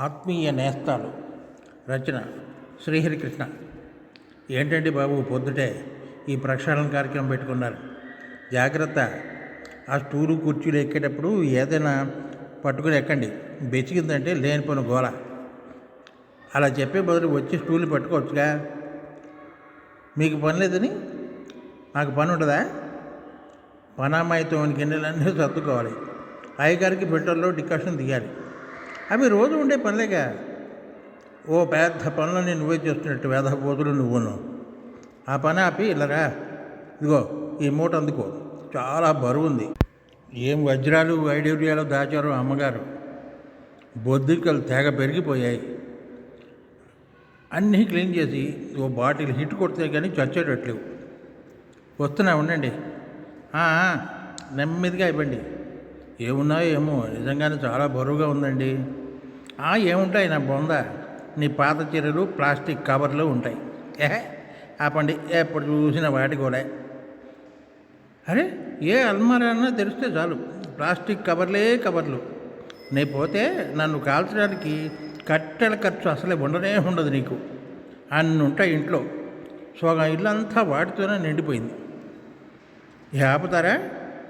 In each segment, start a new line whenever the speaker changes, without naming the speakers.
ఆత్మీయ నేస్తాలు. రచన శ్రీహరికృష్ణ. ఏంటండి బాబు, పొద్దుటే ఈ ప్రక్షాళన కార్యక్రమం పెట్టుకున్నారు? జాగ్రత్త, ఆ స్టూలు కుర్చీలు ఎక్కేటప్పుడు ఏదైనా పట్టుకుని ఎక్కండి. బెచ్చికిందంటే లేనిపోయిన గోల. అలా చెప్పే బదులు వచ్చి స్టూలు పట్టుకోవచ్చుగా. మీకు పని లేదని నాకు పని ఉంటుందా? పనామాయితో గిన్నెలన్నీ సర్దుకోవాలి. అయ్యగారికి పెట్రోల్లో డికాషన్ తీయాలి. అవి రోజు ఉండే పనులేగా. ఓ పెద్ద పనులని నువ్వే చేస్తున్నట్టు వేధపోతులు నువ్వును. ఆ పని ఆపి ఇల్లరా, ఇదిగో ఈ మూట అందుకో, చాలా బరువు ఉంది. ఏం వజ్రాలు వైడూర్యాలు దాచారు అమ్మగారు. బొద్దికలు తెగ పెరిగిపోయాయి. అన్నీ క్లీన్ చేసి ఓ బాటిల్ హిట్ కొడితే కానీ చచ్చేటట్లేవు. వస్తున్నా, ఉండండి. నెమ్మదిగా ఇవ్వండి. ఏమున్నాయో ఏమో, నిజంగానే చాలా బరువుగా ఉందండి. ఏముంటాయి నా బొంద, నీ పాత చీరలు ప్లాస్టిక్ కవర్లు ఉంటాయి. ఆపండి, ఎప్పుడు చూసిన వాటి కూడా. అరే, ఏ అల్మారా అన్నా తెరిస్తే చాలు, ప్లాస్టిక్ కవర్లే కవర్లు. నే పోతే నన్ను కాల్చడానికి కట్టెల ఖర్చు అసలే ఉండదు నీకు. అన్ని ఉంటాయి ఇంట్లో. సగం ఇల్లంతా వాటితోనే నిండిపోయింది. ఆపుతారా?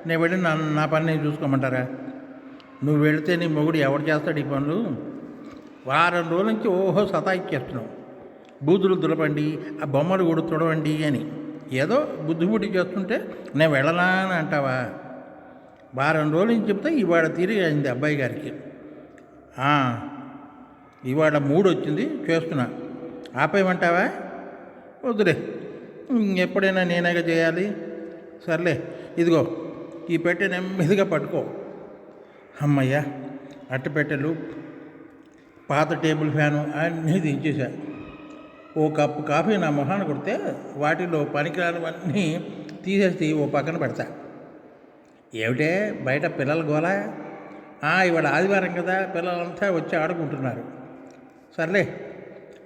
నేను వెళ్ళి నా పని నేను చూసుకోమంటారా? నువ్వు వెళితే నీ మొగుడు ఎవడు చేస్తాడు ఈ పనులు? వారం రోజుల నుంచి సతాయిచ్చేస్తున్నావు. బూతులు దులపండి, ఆ బొమ్మలు కూడా తుడవండి అని ఏదో బుద్ధిబుద్ధి చేస్తుంటే నేను వెళ్ళనా అని అంటావా? వారం రోజుల నుంచి చెప్తే ఇవాళ తిరిగి అయింది అబ్బాయి గారికి. ఇవాళ 3 వచ్చింది, చేస్తున్నా. ఆపేయమంటావా? వద్దులే, ఎప్పుడైనా నేనేగా చేయాలి. సర్లే, ఇదిగో ఈ పెట్టె నెమ్మదిగా పట్టుకో. అమ్మయ్యా, అట్టపెట్టెలు, పాత టేబుల్ ఫ్యాను అన్నీ దించేశా. ఓ కప్పు కాఫీ నా మొహాన్ని కొడితే వాటిలో పనికిరానివన్నీ తీసేసి ఓ పక్కన పెడతా. ఏమిటే బయట పిల్లల గోలా? ఇవాళ ఆదివారం కదా, పిల్లలంతా వచ్చి ఆడుకుంటున్నారు. సర్లే,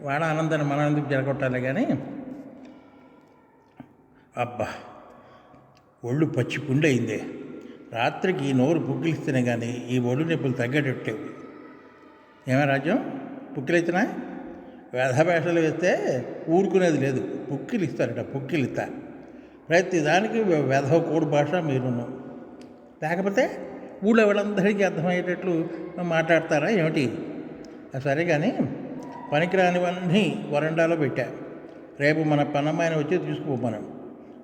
వాడ ఆనందాన్ని మనం ఎందుకు జరగొట్టాలి కానీ. అబ్బా, ఒళ్ళు పచ్చి పుండయిందే. రాత్రికి నోరు పుక్కిలిస్తేనే కానీ ఈ ఒళ్ళు నొప్పులు తగ్గేటట్లేవు. ఏమే రాజ్యం, పుక్కిలిస్తున్నా? వేధభేషలు వేస్తే ఊరుకునేది లేదు. పుక్కిలిస్తారట, పుక్కిలిస్తా. ప్రతి దానికి వేధవ కోడి భాష మీరును. లేకపోతే ఊళ్ళో వాళ్ళందరికీ అర్థమయ్యేటట్లు మాట్లాడతారా ఏమిటి? సరే కానీ పనికిరానివన్నీ వరండాలో పెట్టా. రేపు మన పనమ్మాయిని వచ్చి తీసుకుపోమను.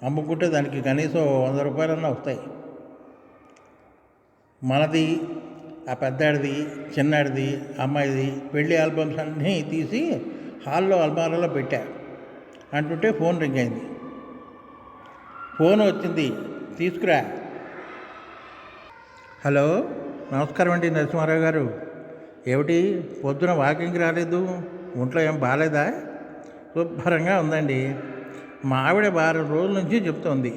అమ్ముకుంటే దానికి కనీసం 100 రూపాయలన్నా వస్తాయి. మనది, ఆ పెద్దాడిది, చిన్నాడిది, అమ్మాయిది పెళ్లి ఆల్బమ్స్ అన్నీ తీసి హాల్లో అల్మారాలో పెట్టా. అంటుంటే ఫోన్ రింగ్ అయింది. ఫోన్ వచ్చింది, తీసుకురా. హలో, నమస్కారం అండి నరసింహారావు గారు. ఏమిటి పొద్దున వాకింగ్కి రాలేదు? ఒంట్లో ఏం బాగాలేదా? శుభ్రంగా ఉందండి. మా ఆవిడ వారం రోజుల నుంచి చెప్తోంది,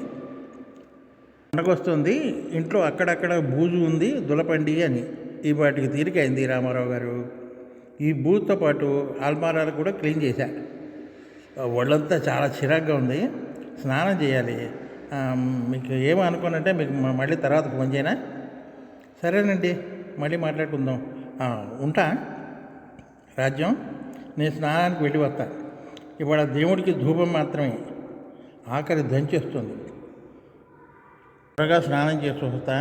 పండగొస్తుంది, ఇంట్లో అక్కడక్కడ బూజు ఉంది, దులపండి అని. ఈ వాటికి తీరికైంది రామారావు గారు. ఈ బూజుతో పాటు అల్మారాలు కూడా క్లీన్ చేశా. ఒళ్ళంతా చాలా చిరాగ్గా ఉంది, స్నానం చేయాలి. మీకు ఏమో అనుకోనంటే మీకు మళ్ళీ తర్వాత ఫోన్ చేయనా? సరేనండి, మళ్ళీ మాట్లాడుకుందాం. ఉంటా రాజ్యం, నేను స్నానానికి వెళ్ళి వస్తా. ఇవాళ దేవుడికి ధూపం మాత్రమే, ఆఖరి దంచేస్తుంది. త్వరగా స్నానం చేసి వస్తా.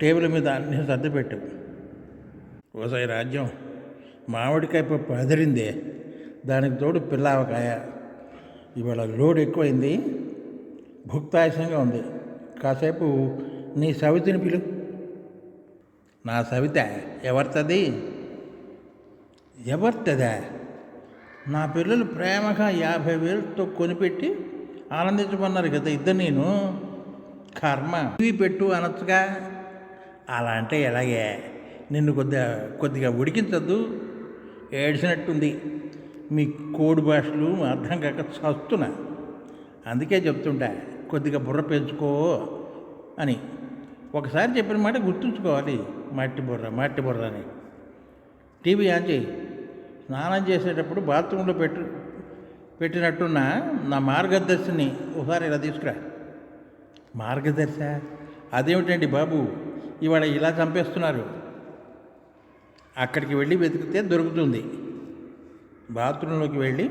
టేబుల్ మీద అన్నీ సర్దిపెట్టు. ఒకసారి రాజ్యం, మామిడికాయ పప్పు అదిరిందే, దానికి తోడు పిల్లావకాయ. ఇవాళ లోడ్ ఎక్కువైంది, భుక్తాయసంగా ఉంది. కాసేపు నీ సవితిని పిలు. నా సవిత ఎవరితది? ఎవరితదా? నా పిల్లలు ప్రేమగా 50,000తో కొనిపెట్టి ఆనందించమన్నారు కదా ఇద్దరు. నేను కర్మ ఇవి పెట్టు అనొచ్చుగా. అలా అంటే ఎలాగే? నిన్ను కొద్దిగా ఉడికించద్దు. ఏడ్చినట్టుంది. మీ కోడి భాషలు అర్థం కాక చస్తున్నా. అందుకే చెప్తుంటా, కొద్దిగా బుర్ర పెంచుకో అని. ఒకసారి చెప్పిన మాట గుర్తుంచుకోవాలి. మట్టి బుర్ర అని. టీవీ ఆన్ చేయి. స్నానం చేసేటప్పుడు బాత్రూంలో పెట్టినట్టున్న నా మార్గదర్శిని ఒకసారి ఇలా తీసుకురా. మార్గదర్శి? అదేమిటండి బాబు, ఇవాళ ఇలా చంపేస్తున్నారు? అక్కడికి వెళ్ళి వెతికితే దొరుకుతుంది. బాత్రూంలోకి వెళ్ళి,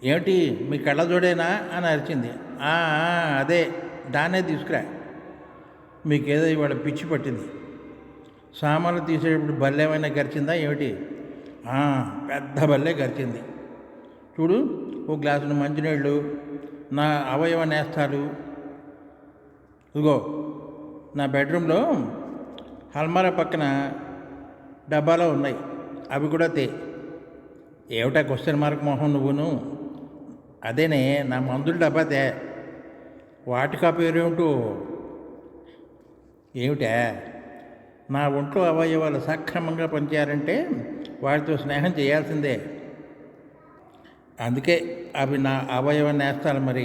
ఏమిటి మీ కళ్ళజోడేనా అని అరిచింది. అదే, దాన్నే తీసుకురా, మీకేదో ఇవాళ పిచ్చి పట్టింది. సామాన్లు తీసేటప్పుడు బల్లె ఏమైనా గరిచిందా ఏమిటి? పెద్ద బల్లె గరిచింది. చూడు, ఓ గ్లాసులు మంచినీళ్ళు, నా అవయవ నేస్తాలు ఇదిగో నా బెడ్రూమ్లో అల్మారా పక్కన డబ్బాలో ఉన్నాయి, అవి కూడా ఏమిటా క్వశ్చన్ మార్క్ మొహం నువ్వును? అదేనే నా మందుల డబ్బా వాటికా పేరేమిటో? ఏమిటా? నా ఒంట్లో అవయవాలు సక్రమంగా పనిచేయాలంటే వాటితో స్నేహం చేయాల్సిందే. అందుకే అవి నా అవయవ నేస్తాలు. మరి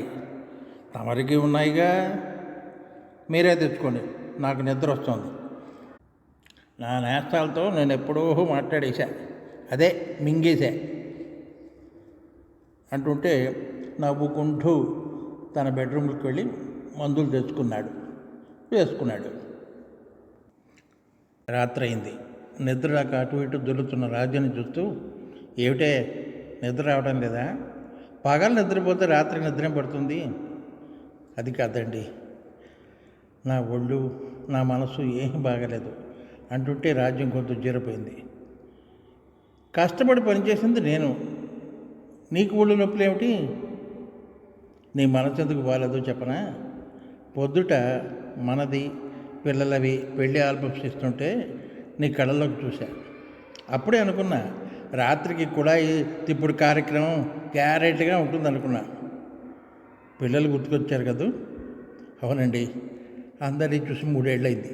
తమరికి ఉన్నాయిగా, మీరే తెచ్చుకోండి, నాకు నిద్ర వస్తుంది. నా నేస్తాలతో నేను ఎప్పుడో మాట్లాడేశా, అదే మింగేశా అంటుంటే నవ్వుకుంటూ తన బెడ్రూమ్కి వెళ్ళి మందులు వేసుకున్నాడు. రాత్రి అయింది. నిద్ర రాక అటు ఇటు దొరుకుతున్న రాజ్యాన్ని చూస్తూ, ఏమిటే నిద్ర రావడం లేదా? పగలు నిద్రపోతే రాత్రి నిద్ర పడుతుంది. అది కాదండి, నా ఒళ్ళు నా మనసు ఏం బాగలేదు అంటుంటే రాజ్యం కొంత జీరపోయింది. కష్టపడి పనిచేసింది నేను, నీకు ఒళ్ళు నొప్పులు ఏమిటి? నీ మనసు ఎందుకు బాగాలేదు చెప్పనా? పొద్దుట మనది పిల్లలవి పెళ్లి ఆల్బమ్స్ ఇస్తుంటే నీ కళ్ళలోకి చూశా. అప్పుడే అనుకున్నా, రాత్రికి కుళాయి తిప్పుడు కార్యక్రమం గ్యారెంటీగా ఉంటుంది అనుకున్నా. పిల్లలు గుర్తుకొచ్చారు కదూ? అవునండి, అందరినీ చూసి 3 ఏళ్ళైంది.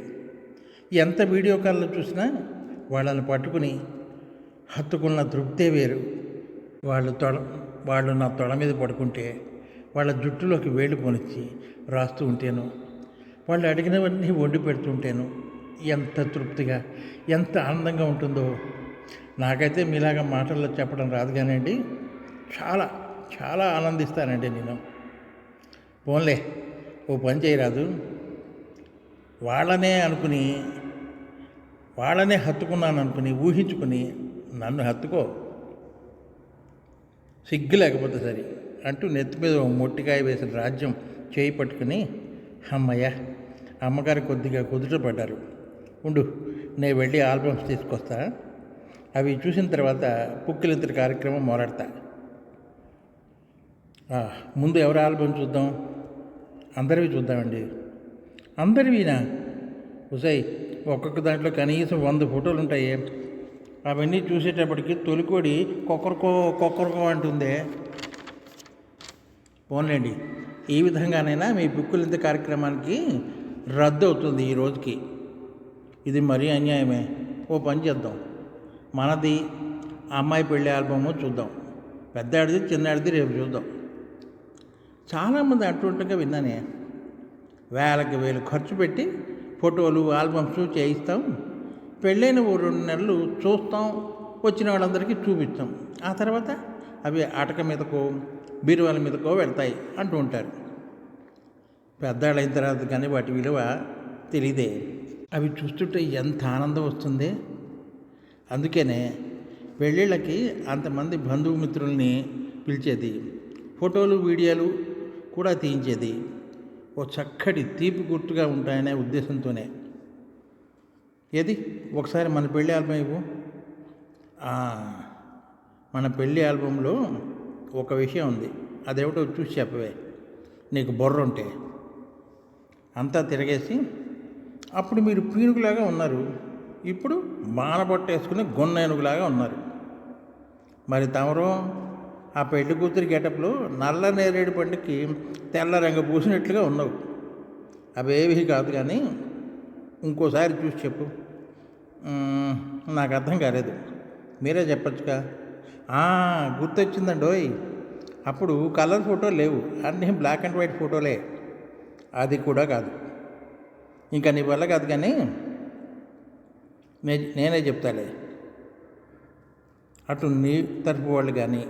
ఎంత వీడియో కాల్లో చూసినా వాళ్ళని పట్టుకుని హత్తుకున్న తృప్తే వేరు. వాళ్ళు నా తొడ మీద పడుకుంటే వాళ్ళ జుట్టులోకి వేళ్ళు కొనిచ్చి రాస్తూ ఉంటేను, వాళ్ళు అడిగినవన్నీ వండి పెడుతుంటేను ఎంత తృప్తిగా, ఎంత ఆనందంగా ఉంటుందో. నాకైతే మీలాగా మాటల్లో చెప్పడం రాదు కానండి, చాలా చాలా ఆనందిస్తానండి నేను. పోన్లే, ఓ పని చేయరాదు, వాళ్ళనే హత్తుకున్నాను అనుకుని ఊహించుకుని నన్ను హత్తుకో, సిగ్గు లేకపోతే సరి అంటూ నెత్తి మీద మొట్టికాయ వేసిన రాజ్యం చేయి పట్టుకుని, అమ్మయ్య, అమ్మగారు కొద్దిగా కుదుట పడ్డారు. ఉండు, నేను వెళ్ళి ఆల్బమ్స్ తీసుకొస్తా, అవి చూసిన తర్వాత పుక్కిలింతటి కార్యక్రమం మొదలెడతా. ముందు ఎవరి ఆల్బమ్ చూద్దాం? అందరివి చూద్దామండి. అందరివినా? ఉసాయ్, ఒక్కొక్క దాంట్లో కనీసం 100 ఫోటోలు ఉంటాయి. అవన్నీ చూసేటప్పటికి తొలికోడి కొక్కరకో అంటుందే. పోన్లేండి, ఈ విధంగానైనా మీ బుక్కులింత కార్యక్రమానికి రద్దు అవుతుంది ఈ రోజుకి. ఇది మరీ అన్యాయమే. ఓ పని చేద్దాం, మనది అమ్మాయి పెళ్ళి ఆల్బము చూద్దాం, పెద్దాడిది చిన్నాడిది రేపు చూద్దాం. చాలామంది అంటుండగా విన్నానే, వేలకి వేలు ఖర్చు పెట్టి ఫోటోలు ఆల్బమ్స్ చేయిస్తాం, పెళ్ళైన ఓ 2 నెలలు చూస్తాం, వచ్చిన వాళ్ళందరికీ చూపిస్తాం, ఆ తర్వాత అవి అటక మీదకో బీరువాల మీదకో వెళ్తాయి అంటూ ఉంటారు. పెద్దాళ్ళైన తర్వాత కానీ వాటి విలువ తెలియదే. అవి చూస్తుంటే ఎంత ఆనందం వస్తుంది. అందుకనే పెళ్ళిళ్ళకి అంతమంది బంధుమిత్రుల్ని పిలిచేది, ఫోటోలు వీడియోలు కూడా తీయించేది ఓ చక్కటి తీపి గుర్తుగా ఉంటాయనే ఉద్దేశంతోనే. ఏది ఒకసారి మన పెళ్ళి ఆల్బమ్ ఇవ్వు. మన పెళ్ళి ఆల్బంలో ఒక విషయం ఉంది, అదేమిటో చూసి చెప్పవే, నీకు బుర్ర ఉంటే. అంతా తిరగేసి, అప్పుడు మీరు పీనుగులాగా ఉన్నారు, ఇప్పుడు బాణపట్టేసుకుని గొన్నేనుగులాగా ఉన్నారు. మరి తమరు ఆ పెళ్లి కూతురి గెటప్లో నల్ల నేరేడు పండుకి తెల్ల రంగు పూసినట్లుగా ఉన్నావు. అవేవి కాదు, కానీ ఇంకోసారి చూసి చెప్పు. నాకు అర్థం కాలేదు, మీరే చెప్పచ్చుగా. గుర్తొచ్చిందండోయ్, అప్పుడు కలర్ ఫోటో లేవు, అన్నీ బ్లాక్ అండ్ వైట్ ఫోటోలే. అది కూడా కాదు, ఇంకా నీ వల్ల కాదు, కానీ నేనే చెప్తాలే. అటు నీ తరఫు వాళ్ళు కానీ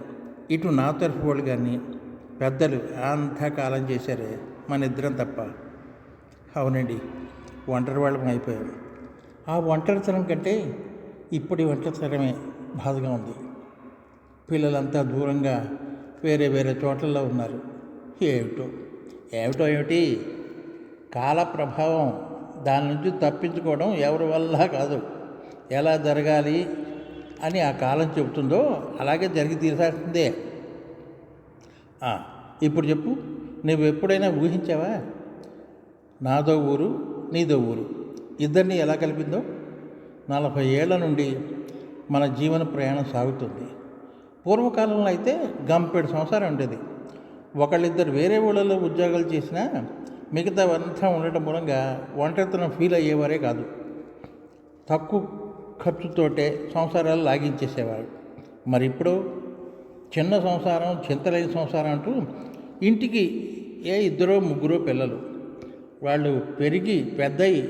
ఇటు నా తరఫు వాళ్ళు కానీ పెద్దలు అంతా కాలం చేశారే, మన ఇద్దరం తప్ప. అవునండి, ఒంటరి వాళ్ళం అయిపోయాం. ఆ ఒంటరితనం కంటే ఇప్పటి వంటతరమే బాధగా ఉంది. పిల్లలంతా దూరంగా వేరే వేరే చోట్లలో ఉన్నారు. ఏమిటో ఏమిటి కాల ప్రభావం. దాని నుంచి తప్పించుకోవడం ఎవరి వల్ల కాదు. ఎలా జరగాలి అని ఆ కాలం చెబుతుందో అలాగే జరిగి తీరాల్సిందే. ఇప్పుడు చెప్పు, నువ్వు ఎప్పుడైనా ఊహించావా నాదో ఊరు నీదో ఊరు ఇద్దరిని ఎలా కలిపిందో? 40 ఏళ్ల నుండి మన జీవన ప్రయాణం సాగుతుంది. పూర్వకాలంలో అయితే గంపెడు సంసారం ఉండేది. ఒకళ్ళిద్దరు వేరే ఊళ్ళలో ఉద్యోగాలు చేసినా మిగతావంతా ఉండటం మూలంగా ఒంటరితనం ఫీల్ అయ్యేవారే కాదు. తక్కువ ఖర్చుతోటే సంసారాలు లాగించేసేవారు. మరి ఇప్పుడు చిన్న సంసారం, చింతలేని సంసారం అంటూ ఇంటికి ఇద్దరో ముగ్గురో పిల్లలు. వాళ్ళు పెరిగి పెద్దయి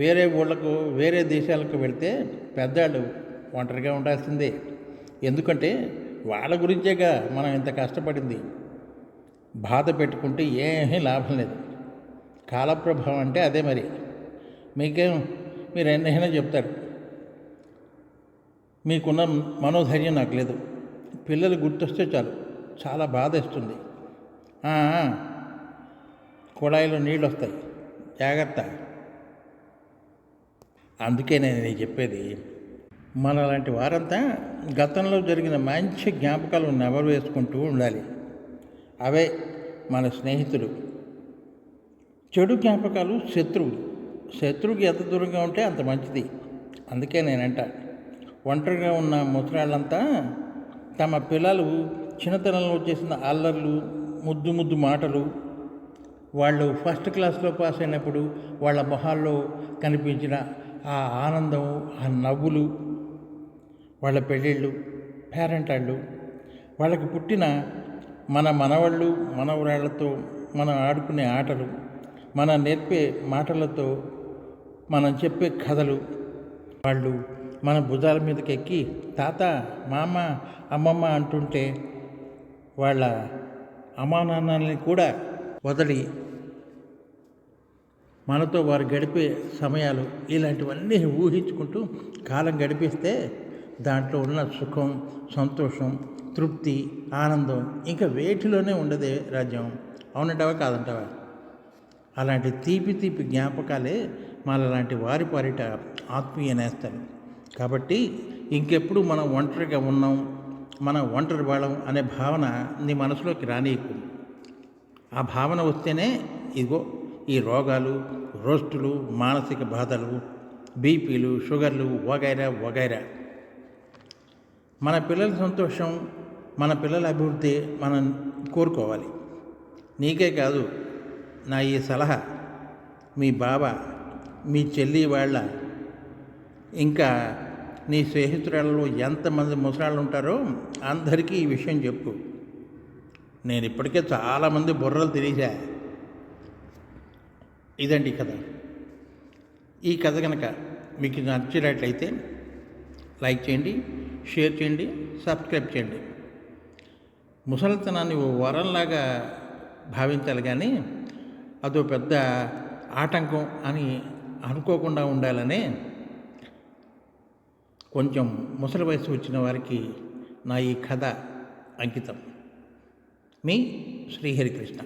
వేరే ఊళ్ళకు వేరే దేశాలకు వెళితే పెద్దవాళ్ళు ఒంటరిగా ఉండాల్సిందే. ఎందుకంటే వాళ్ళ గురించేగా మనం ఇంత కష్టపడింది. బాధ పెట్టుకుంటే ఏమీ లాభం లేదు. కాలప్రభావం అంటే అదే. మరి మీరు ఎన్నైనా చెప్తారు. మీకున్న మనోధైర్యం నాకు లేదు. పిల్లలు గుర్తొస్తే చాలు చాలా బాధ ఇస్తుంది. కుళాయిలో నీళ్ళు వస్తాయి, జాగ్రత్త. అందుకే నేను చెప్పేది, మనలాంటి వారంతా గతంలో జరిగిన మంచి జ్ఞాపకాలు నెమరు వేసుకుంటూ ఉండాలి. అవే మన స్నేహితులు. చెడు జ్ఞాపకాలు శత్రువుకి ఎంత దూరంగా ఉంటే అంత మంచిది. అందుకే నేనంట, ఒంటరిగా ఉన్న ముసలాళ్ళంతా తమ పిల్లలు చిన్నతనంలో చేసిన అల్లర్లు, ముద్దు మాటలు, వాళ్ళు ఫస్ట్ క్లాస్లో పాస్ అయినప్పుడు వాళ్ళ మొహాల్లో కనిపించిన ఆ ఆనందం, ఆ నవ్వులు, వాళ్ళ పెళ్ళిళ్ళు, పేరెంటాళ్ళు, వాళ్ళకి పుట్టిన మన మనవాళ్ళు మనవరాళ్లతో మనం ఆడుకునే ఆటలు, మనం నేర్పే మాటలతో మనం చెప్పే కథలు, వాళ్ళు మన భుజాల మీదకి ఎక్కి తాత, మామ, అమ్మమ్మ అంటుంటే వాళ్ళ అమ్మానాన్నల్ని కూడా వదిలి మనతో వారు గడిపే సమయాలు, ఇలాంటివన్నీ ఊహించుకుంటూ కాలం గడిపిస్తే దాంట్లో ఉన్న సుఖం, సంతోషం, తృప్తి, ఆనందం ఇంకా వేటిలోనే ఉండదే రాజ్యం. అవునంటావా కాదంటావా? అలాంటి తీపి జ్ఞాపకాలే మనలాంటి వారి పాలిట ఆత్మీయ నేస్తాలు. కాబట్టి ఇంకెప్పుడు మనం ఒంటరిగా ఉన్నాం, మనం ఒంటరి వాళ్ళం అనే భావన నీ మనసులోకి రానీయకు. ఆ భావన వస్తేనే ఇదిగో ఈ రోగాలు, రోస్టులు, మానసిక బాధలు, బీపీలు, షుగర్లు వగైరా. మన పిల్లల సంతోషం, మన పిల్లల అభివృద్ధి మనం కోరుకోవాలి. నీకే కాదు, నా ఈ సలహా మీ బావ, మీ చెల్లి వాళ్ళ, ఇంకా నీ స్నేహితురాలలో ఎంతమంది ముసలాళ్ళు ఉంటారో అందరికీ ఈ విషయం చెప్పు. నేను ఇప్పటికే చాలామంది బుర్రలు తిరిగా. ఇదండి కథ. ఈ కథ కనుక మీకు నచ్చినట్లయితే లైక్ చేయండి, షేర్ చేయండి, సబ్స్క్రైబ్ చేయండి. ముసలితనాన్ని ఓ వరంలాగా భావించాలి, కానీ అదో పెద్ద ఆటంకం అని అనుకోకుండా ఉండాలనే కొంచెం ముసలి వయసు వచ్చిన వారికి నా ఈ కథ అంకితం. మీ శ్రీహరికృష్ణ.